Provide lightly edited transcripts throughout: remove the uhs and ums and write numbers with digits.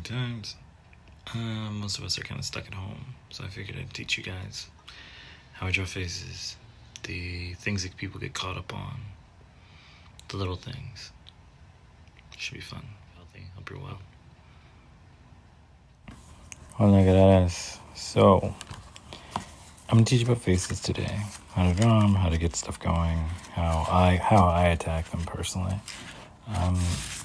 times. Most of us are kind of stuck at home, so I figured I'd teach you guys how I draw faces, the things that people get caught up on, the little things. Should be fun, healthy, hope you're well. Hola, gracias. So, I'm gonna teach you about faces today. How to draw them, how to get stuff going, how I attack them personally.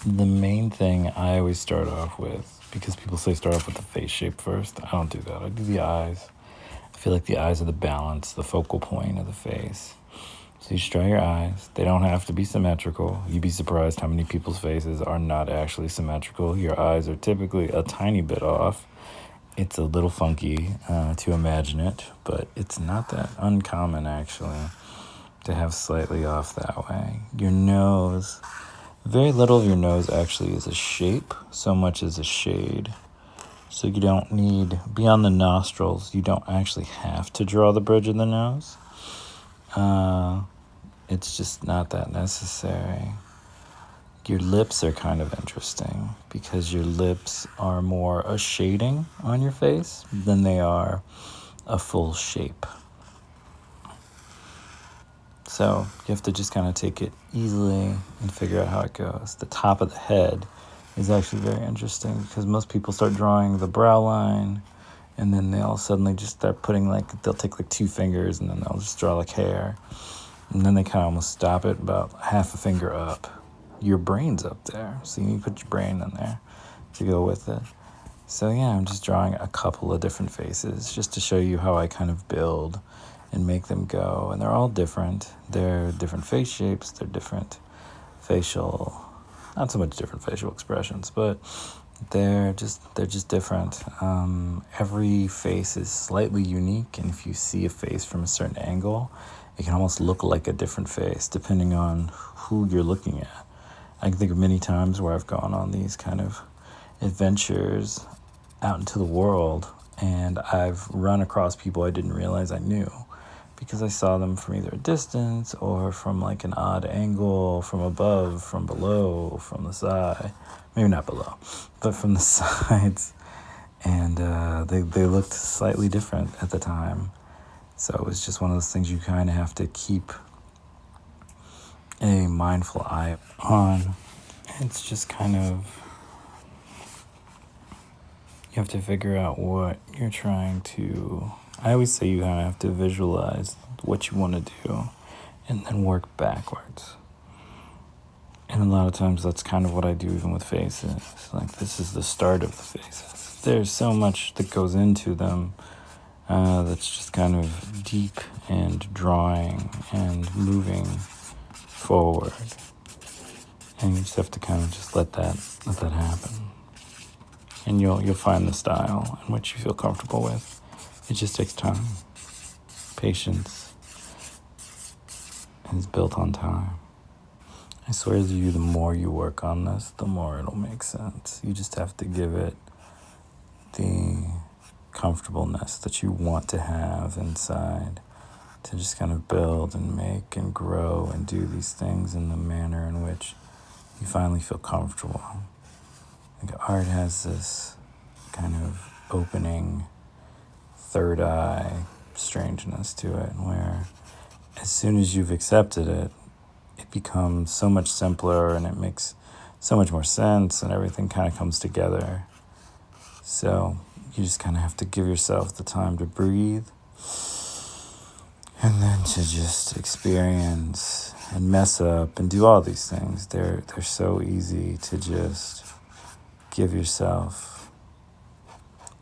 The main thing I always start off with, because people say start off with the face shape first, I don't do that. I do the eyes. I feel like the eyes are the balance, the focal point of the face. So you just draw your eyes. They don't have to be symmetrical. You'd be surprised how many people's faces are not actually symmetrical. Your eyes are typically a tiny bit off. It's a little funky to imagine it, but it's not that uncommon actually to have slightly off that way. Your nose, very little of your nose actually is a shape, so much as a shade. So you don't need, beyond the nostrils, you don't actually have to draw the bridge of the nose. It's just not that necessary. Your lips are kind of interesting because your lips are more a shading on your face than they are a full shape. So you have to just kind of take it easily and figure out how it goes. The top of the head is actually very interesting because most people start drawing the brow line and then they'll suddenly just start putting they'll take two fingers and then they'll just draw hair. And then they kind of almost stop it about half a finger up. Your brain's up there, so you need to put your brain in there to go with it. So yeah, I'm just drawing a couple of different faces just to show you how I kind of build and make them go. And they're all different. They're different face shapes. They're different not so much different facial expressions, but they're just different. Every face is slightly unique, and if you see a face from a certain angle, it can almost look like a different face depending on who you're looking at. I can think of many times where I've gone on these kind of adventures out into the world and I've run across people I didn't realize I knew because I saw them from either a distance or from an odd angle, from above, from below, from the side. Maybe not below, but from the sides. And they looked slightly different at the time. So it was just one of those things you kind of have to keep a mindful eye on. It's just kind of, you have to figure out what you're trying to, I always say you kind of have to visualize what you want to do and then work backwards. And a lot of times that's kind of what I do even with faces. This is the start of the faces. There's so much that goes into them that's just kind of deep and drawing and moving forward. And you just have to kind of just let that happen. And you'll find the style in which you feel comfortable with. It just takes time. Patience is built on time. I swear to you, the more you work on this, the more it'll make sense. You just have to give it the comfortableness that you want to have inside to just kind of build and make and grow and do these things in the manner in which you finally feel comfortable. Art has this kind of opening third eye strangeness to it where as soon as you've accepted it, it becomes so much simpler and it makes so much more sense and everything kind of comes together. So you just kind of have to give yourself the time to breathe and then to just experience and mess up and do all these things. They're so easy to just give yourself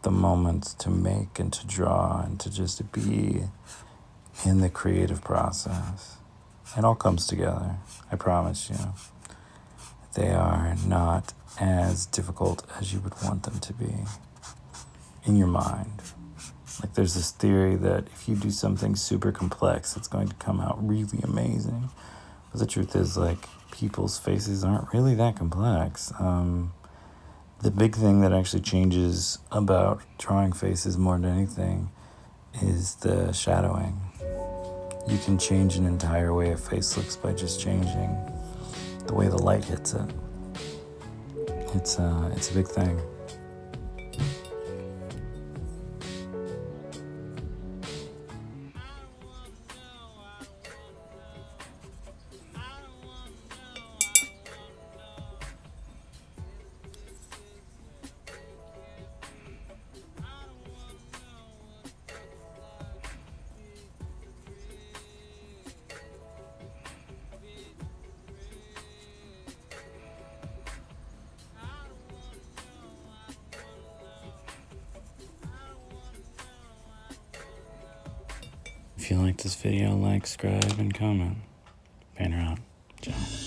the moments to make and to draw and to just be in the creative process. It all comes together, I promise you. They are not as difficult as you would want them to be in your mind. There's this theory that if you do something super complex, it's going to come out really amazing. But the truth is, people's faces aren't really that complex. The big thing that actually changes about drawing faces more than anything is the shadowing. You can change an entire way a face looks by just changing the way the light hits it. It's a big thing. If you like this video, like, subscribe, and comment. Banner out. Ciao.